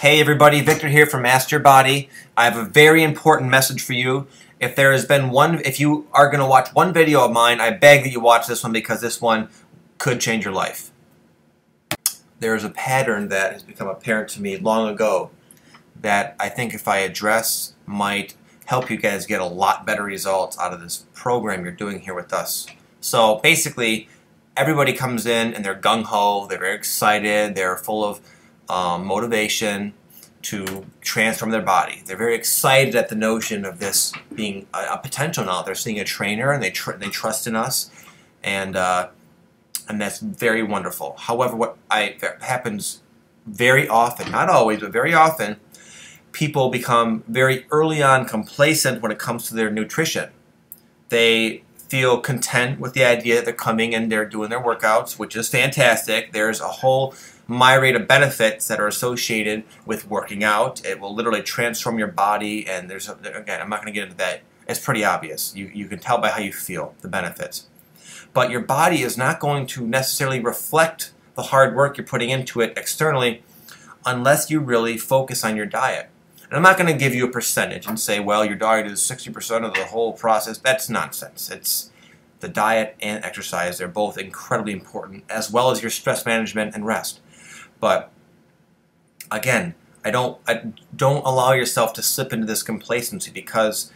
Hey everybody, Victor here from Master Your Body. I have a very important message for you. If you are going to watch one video of mine, I beg that you watch this one because this one could change your life. There is a pattern that has become apparent to me long ago that I think if I address might help you guys get a lot better results out of this program you're doing here with us. So basically, everybody comes in and they're gung-ho, they're very excited, they're full of motivation to transform their body. They're very excited at the notion of this being a potential now. They're seeing a trainer and they trust in us, and that's very wonderful. However, what happens very often, not always, but very often, people become very early on complacent when it comes to their nutrition. They feel content with the idea that they're coming and they're doing their workouts, which is fantastic. There's a whole myriad of benefits that are associated with working out. It will literally transform your body, and again, I'm not going to get into that. It's pretty obvious. You can tell by how you feel the benefits. But your body is not going to necessarily reflect the hard work you're putting into it externally unless you really focus on your diet. And I'm not going to give you a percentage and say, well, your diet is 60% of the whole process. That's nonsense. It's the diet and exercise. They're both incredibly important, as well as your stress management and rest. But again, don't allow yourself to slip into this complacency because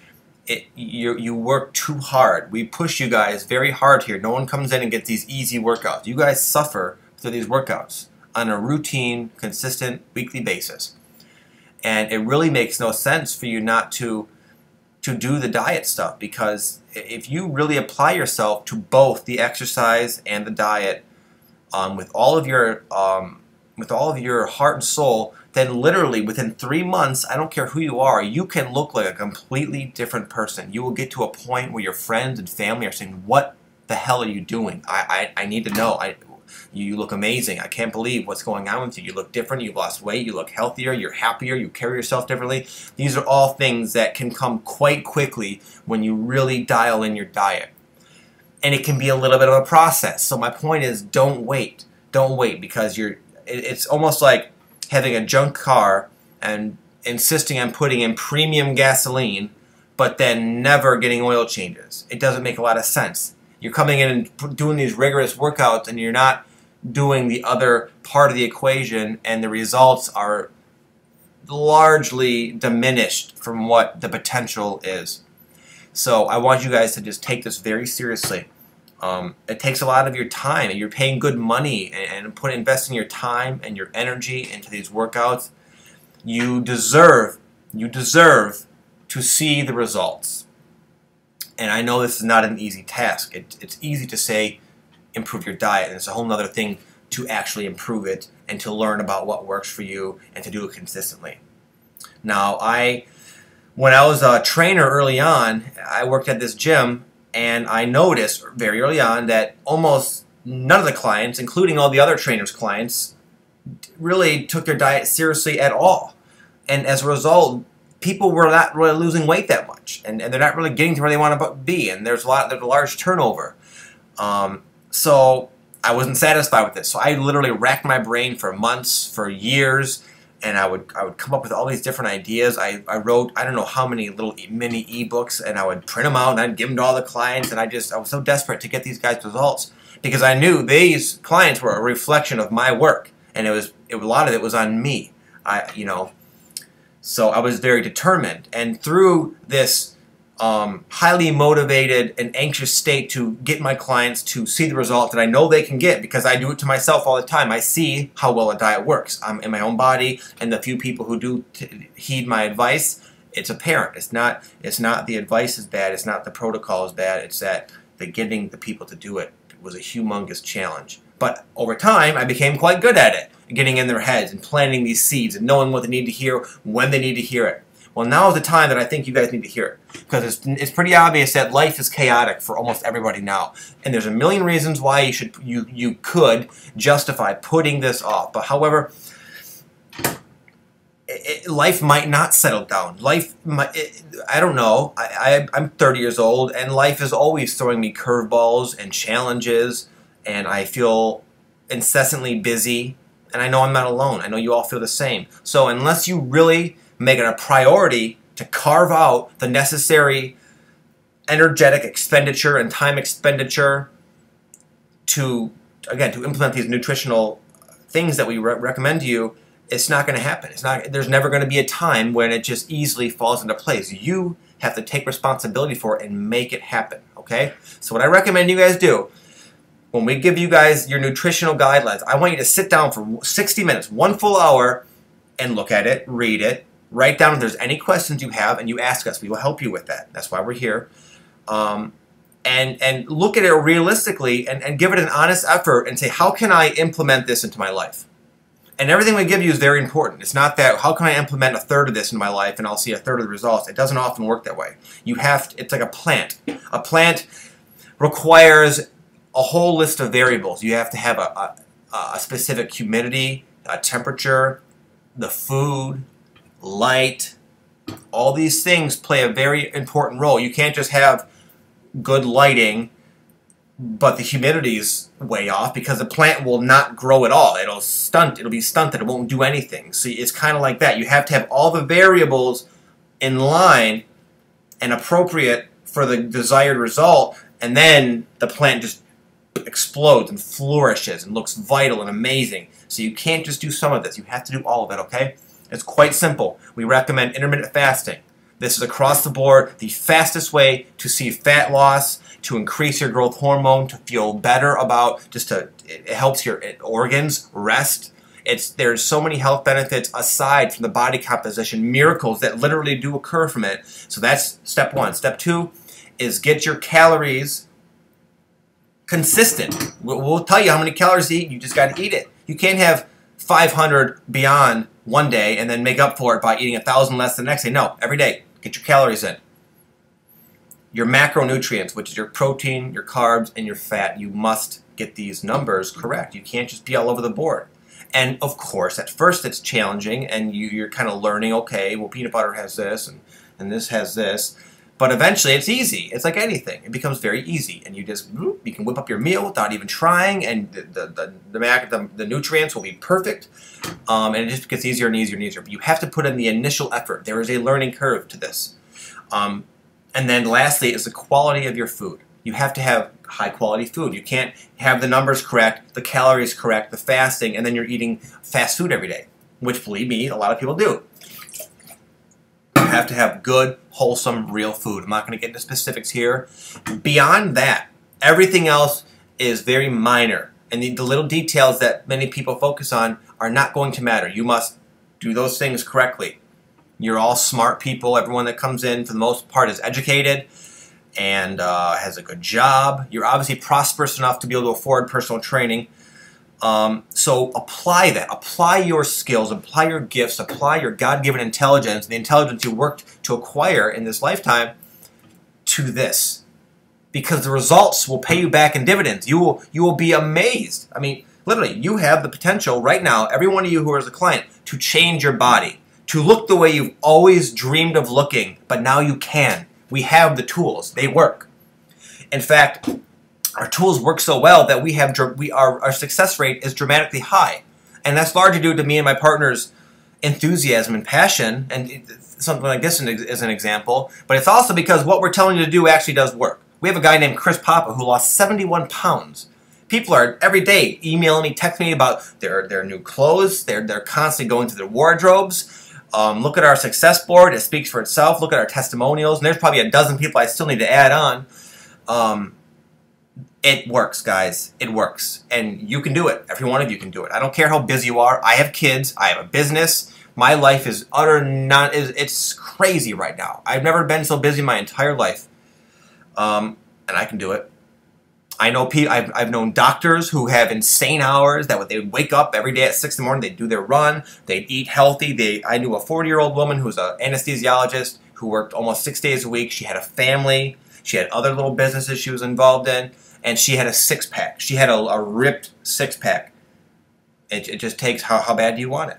you work too hard. We push you guys very hard here. No one comes in and gets these easy workouts. You guys suffer through these workouts on a routine, consistent, weekly basis. And it really makes no sense for you not to do the diet stuff, because if you really apply yourself to both the exercise and the diet with all of your heart and soul, then literally within 3 months, I don't care who you are, you can look like a completely different person. You will get to a point where your friends and family are saying, what the hell are you doing? I need to know. You look amazing. I can't believe what's going on with you. You look different. You've lost weight. You look healthier. You're happier. You carry yourself differently. These are all things that can come quite quickly when you really dial in your diet. And it can be a little bit of a process. So my point is, don't wait. Don't wait, because it's almost like having a junk car and insisting on putting in premium gasoline, but then never getting oil changes. It doesn't make a lot of sense. You're coming in and doing these rigorous workouts, and you're not doing the other part of the equation, and the results are largely diminished from what the potential is. So I want you guys to just take this very seriously. It takes a lot of your time, and you're paying good money and investing your time and your energy into these workouts. You deserve to see the results. And I know this is not an easy task. It's easy to say improve your diet, and it's a whole other thing to actually improve it and to learn about what works for you and to do it consistently. Now, when I was a trainer early on, I worked at this gym, and I noticed very early on that almost none of the clients, including all the other trainers' clients, really took their diet seriously at all. And as a result, people were not really losing weight that much, and they're not really getting to where they want to be, and there's a large turnover. So I wasn't satisfied with this. So I literally racked my brain for months, for years, and I would come up with all these different ideas. I wrote, I don't know how many little mini ebooks, and I would print them out and I'd give them to all the clients, and I was so desperate to get these guys results because I knew these clients were a reflection of my work, and a lot of it was on me. So I was very determined, and through this highly motivated and anxious state to get my clients to see the result that I know they can get, because I do it to myself all the time. I see how well a diet works. I'm in my own body, and the few people who do heed my advice, it's apparent. It's not the advice is bad. It's not the protocol is bad. It's that getting the people to do it was a humongous challenge. But over time, I became quite good at it, getting in their heads and planting these seeds and knowing what they need to hear when they need to hear it. Well, now is the time that I think you guys need to hear it, because it's pretty obvious that life is chaotic for almost everybody now, and there's a million reasons why you could justify putting this off. But however, life might not settle down. I don't know. I'm 30 years old, and life is always throwing me curveballs and challenges, and I feel incessantly busy. And I know I'm not alone. I know you all feel the same. So unless you really make it a priority to carve out the necessary energetic expenditure and time expenditure to, again, to implement these nutritional things that we recommend to you, it's not going to happen. There's never going to be a time when it just easily falls into place. You have to take responsibility for it and make it happen, okay? So what I recommend you guys do, when we give you guys your nutritional guidelines, I want you to sit down for 60 minutes, 1 full hour, and look at it, read it, write down if there's any questions you have, and you ask us. We will help you with that. That's why we're here. And look at it realistically and give it an honest effort and say, how can I implement this into my life? And everything we give you is very important. It's not that, how can I implement a third of this in my life and I'll see a third of the results? It doesn't often work that way. You have to, it's like a plant. A plant requires a whole list of variables. You have to have a specific humidity, temperature, the food, light. All these things play a very important role. You can't just have good lighting but the humidity's way off, because the plant will not grow at all. It'll be stunted, it won't do anything. So it's kind of like that. You have to have all the variables in line and appropriate for the desired result, and then the plant just explodes and flourishes and looks vital and amazing. So you can't just do some of this. You have to do all of it, okay? It's quite simple. We recommend intermittent fasting. This is across the board the fastest way to see fat loss, to increase your growth hormone, to feel better about, it helps your organs rest. There's so many health benefits aside from the body composition, miracles that literally do occur from it. So that's step one. Step two is get your calories consistent. We'll tell you how many calories to eat. You just got to eat it. You can't have 500 beyond one day and then make up for it by eating 1,000 less the next day. No, every day, get your calories in. Your macronutrients, which is your protein, your carbs, and your fat, you must get these numbers correct. You can't just be all over the board. And of course, at first it's challenging, and you're kind of learning, okay, well, peanut butter has this, and this has this. But eventually it's easy. It's like anything. It becomes very easy, and you can whip up your meal without even trying, and the nutrients will be perfect, and it just gets easier and easier and easier. But you have to put in the initial effort. There is a learning curve to this. And then lastly is the quality of your food. You have to have high quality food. You can't have the numbers correct, the calories correct, the fasting, and then you're eating fast food every day, which, believe me, a lot of people do. You have to have good, wholesome, real food. I'm not going to get into specifics here. Beyond that, everything else is very minor, and the little details that many people focus on are not going to matter. You must do those things correctly. You're all smart people. Everyone that comes in, for the most part, is educated and has a good job. You're obviously prosperous enough to be able to afford personal training. So apply that. Apply your skills, apply your gifts, apply your God-given intelligence, the intelligence you worked to acquire in this lifetime, to this. Because the results will pay you back in dividends. You will be amazed. I mean, literally, you have the potential right now, every one of you who is a client, to change your body, to look the way you've always dreamed of looking, but now you can. We have the tools. They work. In fact, our tools work so well that our success rate is dramatically high. And that's largely due to me and my partner's enthusiasm and passion, and something like this is an example. But it's also because what we're telling you to do actually does work. We have a guy named Chris Papa who lost 71 pounds. People are every day emailing me, texting me about their new clothes. They're constantly going through their wardrobes. Look at our success board. It speaks for itself. Look at our testimonials. And there's probably a dozen people I still need to add on. It works, guys. It works. And you can do it. Every one of you can do it. I don't care how busy you are. I have kids. I have a business. My life is it's crazy right now. I've never been so busy in my entire life. And I can do it. I know I've known doctors who have insane hours that they would wake up every day at 6 in the morning, they'd do their run, they'd eat healthy. I knew a 40-year-old woman who was an anesthesiologist who worked almost 6 days a week. She had a family, she had other little businesses she was involved in, and she had a six-pack. She had a ripped six-pack. It just takes how bad do you want it.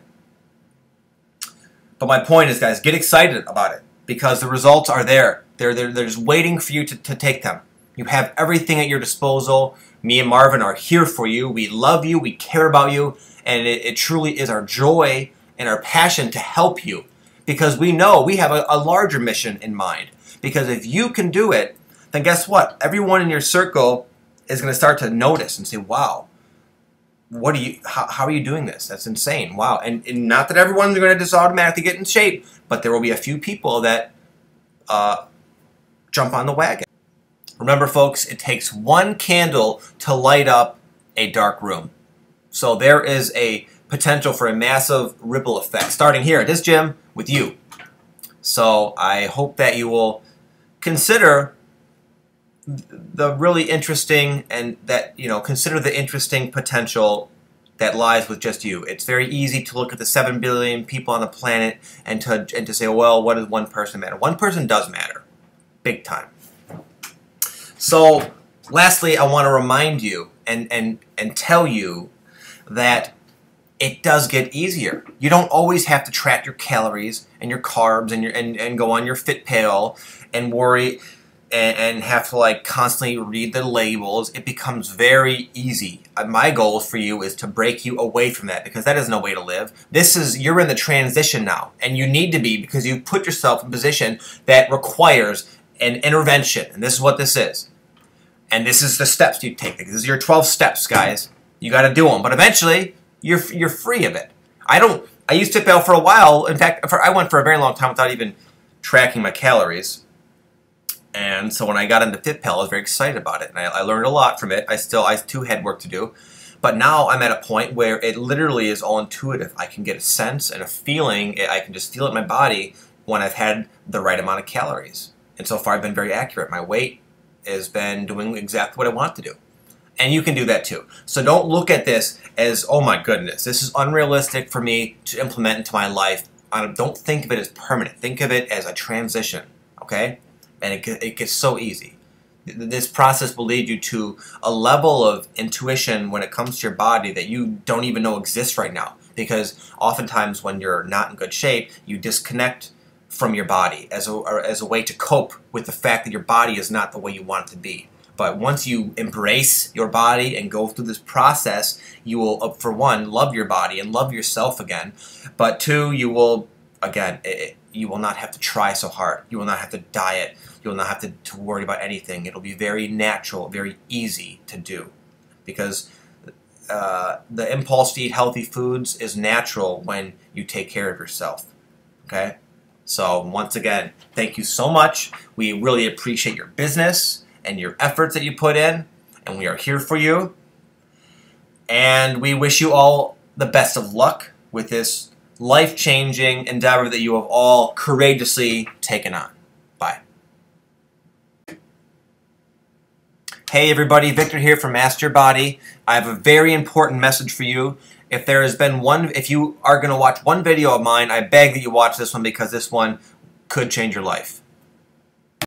But my point is, guys, get excited about it because the results are there. They're just waiting for you to take them. You have everything at your disposal. Me and Marvin are here for you. We love you. We care about you. And it truly is our joy and our passion to help you, because we know we have a larger mission in mind. Because if you can do it, then guess what? Everyone in your circle is going to start to notice and say, wow, how are you doing this? That's insane. Wow. And not that everyone's going to just automatically get in shape, but there will be a few people that jump on the wagon. Remember, folks, it takes one candle to light up a dark room. So there is a potential for a massive ripple effect, starting here at this gym with you. So I hope that you will consider the really interesting, and that, you know, consider the interesting potential that lies with just you. It's very easy to look at the 7 billion people on the planet and to say, well, what does one person matter? One person does matter, big time. So lastly, I want to remind you and tell you that it does get easier. You don't always have to track your calories and your carbs and go on your FitPal and worry and have to like constantly read the labels. It becomes very easy. My goal for you is to break you away from that, because that is no way to live. You're in the transition now, and you need to be, because you put yourself in a position that requires an intervention, and this is what this is. And this is the steps you take. This is your 12 steps, guys. You got to do them, but eventually you're free of it. I used FitPal for a while. In fact, I went for a very long time without even tracking my calories. And so when I got into FitPal, I was very excited about it, and I learned a lot from it. I too had work to do, but now I'm at a point where it literally is all intuitive. I can get a sense and a feeling. I can just feel it in my body when I've had the right amount of calories. And so far, I've been very accurate. My weight has been doing exactly what I want to do. And you can do that too. So don't look at this as, oh my goodness, this is unrealistic for me to implement into my life. Don't think of it as permanent. Think of it as a transition, okay? And it gets so easy. This process will lead you to a level of intuition when it comes to your body that you don't even know exists right now. Because oftentimes when you're not in good shape, you disconnect from your body as a way to cope with the fact that your body is not the way you want it to be. But once you embrace your body and go through this process, you will, for one, love your body and love yourself again. But two, you will, again, you will not have to try so hard. You will not have to diet. You will not have to worry about anything. It'll be very natural, very easy to do. Because the impulse to eat healthy foods is natural when you take care of yourself. Okay? So once again, thank you so much. We really appreciate your business and your efforts that you put in, and we are here for you. And we wish you all the best of luck with this life-changing endeavor that you have all courageously taken on. Bye. Hey everybody, Victor here from Master Your Body. I have a very important message for you. If you are going to watch one video of mine, I beg that you watch this one, because this one could change your life.